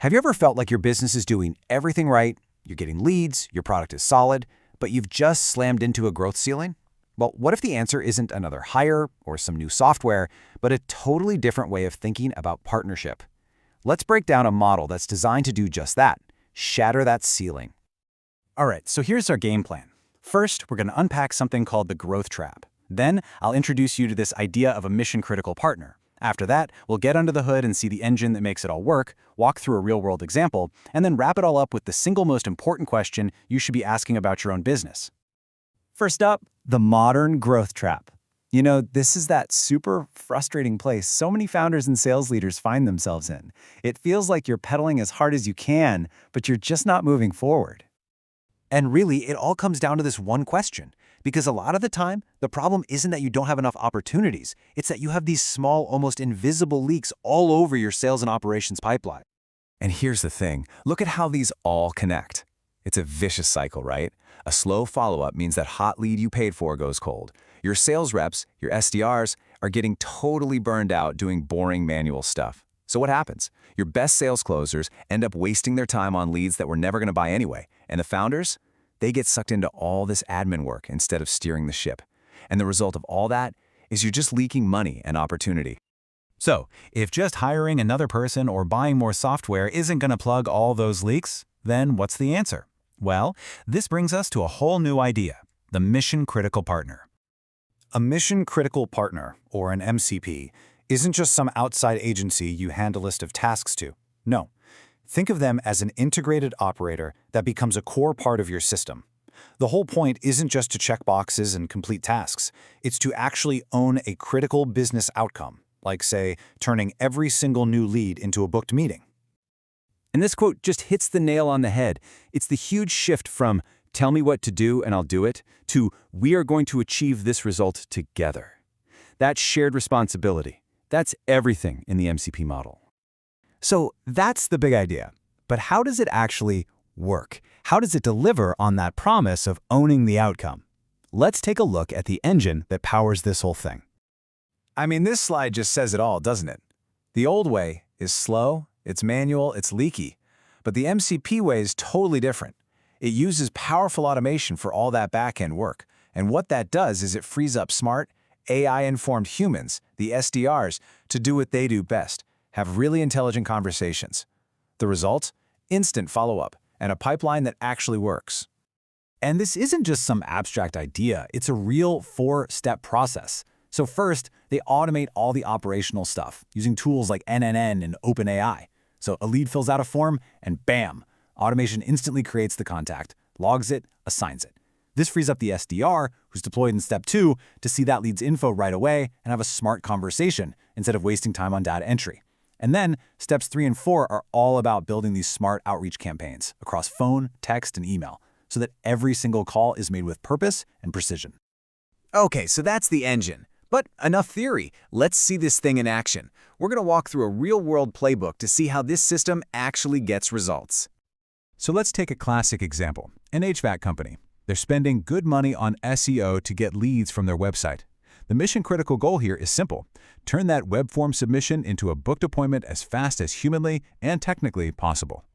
Have you ever felt like your business is doing everything right, you're getting leads, your product is solid, but you've just slammed into a growth ceiling? Well, what if the answer isn't another hire or some new software, but a totally different way of thinking about partnership? Let's break down a model that's designed to do just that, shatter that ceiling. All right, so here's our game plan. First, we're going to unpack something called the growth trap. Then, I'll introduce you to this idea of a mission-critical partner. After that, we'll get under the hood and see the engine that makes it all work, walk through a real-world example, and then wrap it all up with the single most important question you should be asking about your own business. First up, the modern growth trap. You know, this is that super frustrating place so many founders and sales leaders find themselves in. It feels like you're pedaling as hard as you can, but you're just not moving forward. And really, it all comes down to this one question. Because a lot of the time, the problem isn't that you don't have enough opportunities. It's that you have these small, almost invisible leaks all over your sales and operations pipeline. And here's the thing. Look at how these all connect. It's a vicious cycle, right? A slow follow-up means that hot lead you paid for goes cold. Your sales reps, your SDRs, are getting totally burned out doing boring manual stuff. So what happens? Your best sales closers end up wasting their time on leads that were never going to buy anyway. And the founders? They get sucked into all this admin work instead of steering the ship. And the result of all that is you're just leaking money and opportunity. So, if just hiring another person or buying more software isn't going to plug all those leaks, then what's the answer? Well, this brings us to a whole new idea, the mission-critical partner. A mission-critical partner, or an MCP, isn't just some outside agency you hand a list of tasks to. No. Think of them as an integrated operator that becomes a core part of your system. The whole point isn't just to check boxes and complete tasks. It's to actually own a critical business outcome, like, say, turning every single new lead into a booked meeting. And this quote just hits the nail on the head. It's the huge shift from, tell me what to do and I'll do it, to, we are going to achieve this result together. That shared responsibility, that's everything in the MCP model. So that's the big idea. But how does it actually work? How does it deliver on that promise of owning the outcome? Let's take a look at the engine that powers this whole thing. I mean, this slide just says it all, doesn't it? The old way is slow, it's manual, it's leaky. But the MCP way is totally different. It uses powerful automation for all that back-end work. And what that does is it frees up smart, AI-informed humans, the SDRs, to do what they do best. Have really intelligent conversations. The result? Instant follow-up and a pipeline that actually works. And this isn't just some abstract idea, it's a real 4-step process. So first, they automate all the operational stuff using tools like NNN and OpenAI. So a lead fills out a form and bam, automation instantly creates the contact, logs it, assigns it. This frees up the SDR, who's deployed in step 2, to see that lead's info right away and have a smart conversation instead of wasting time on data entry. And then, steps 3 and 4 are all about building these smart outreach campaigns across phone, text, and email, so that every single call is made with purpose and precision. Okay, so that's the engine. But enough theory. Let's see this thing in action. We're going to walk through a real-world playbook to see how this system actually gets results. So let's take a classic example, an HVAC company. They're spending good money on SEO to get leads from their website. The mission-critical goal here is simple. Turn that web form submission into a booked appointment as fast as humanly and technically possible.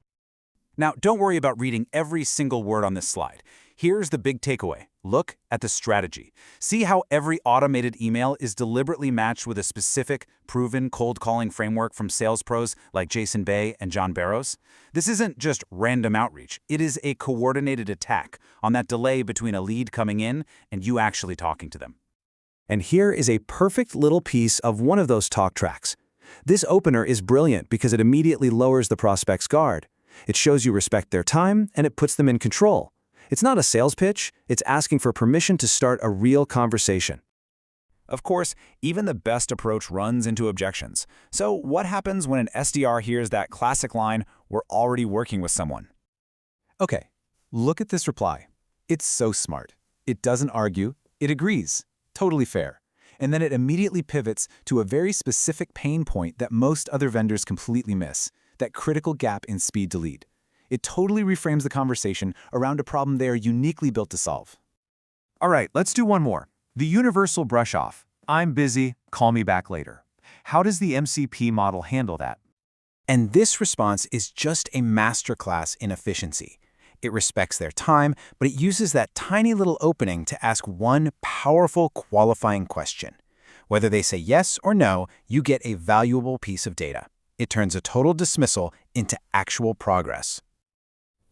Now, don't worry about reading every single word on this slide. Here's the big takeaway. Look at the strategy. See how every automated email is deliberately matched with a specific, proven cold calling framework from sales pros like Jason Bay and John Barrows? This isn't just random outreach. It is a coordinated attack on that delay between a lead coming in and you actually talking to them. And here is a perfect little piece of one of those talk tracks. This opener is brilliant because it immediately lowers the prospect's guard. It shows you respect their time, and it puts them in control. It's not a sales pitch, it's asking for permission to start a real conversation. Of course, even the best approach runs into objections. So what happens when an SDR hears that classic line, "We're already working with someone"? Okay, look at this reply. It's so smart. It doesn't argue, it agrees. Totally fair. And then it immediately pivots to a very specific pain point that most other vendors completely miss, that critical gap in speed to lead. It totally reframes the conversation around a problem they are uniquely built to solve. All right, let's do one more. The universal brush off. I'm busy, call me back later. How does the MCP model handle that? And this response is just a masterclass in efficiency. It respects their time, but it uses that tiny little opening to ask one powerful qualifying question. Whether they say yes or no, you get a valuable piece of data. It turns a total dismissal into actual progress.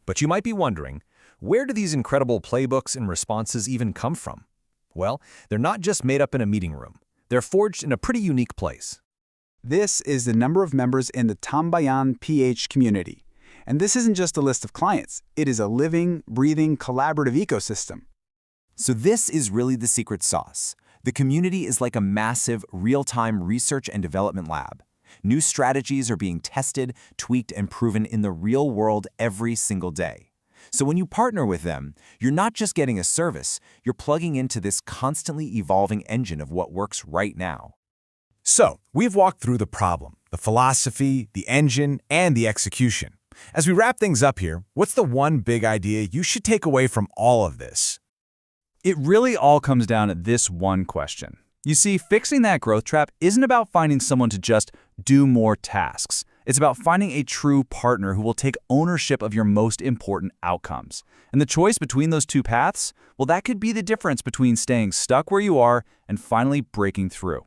But you might be wondering, where do these incredible playbooks and responses even come from? Well, they're not just made up in a meeting room. They're forged in a pretty unique place. This is the number of members in the Tambayan PH community. And this isn't just a list of clients. It is a living, breathing, collaborative ecosystem. So this is really the secret sauce. The community is like a massive, real-time research and development lab. New strategies are being tested, tweaked, and proven in the real world every single day. So when you partner with them, you're not just getting a service, you're plugging into this constantly evolving engine of what works right now. So, we've walked through the problem, the philosophy, the engine, and the execution. As we wrap things up here, what's the one big idea you should take away from all of this? It really all comes down to this one question. You see, fixing that growth trap isn't about finding someone to just do more tasks. It's about finding a true partner who will take ownership of your most important outcomes. And the choice between those two paths, well, that could be the difference between staying stuck where you are and finally breaking through.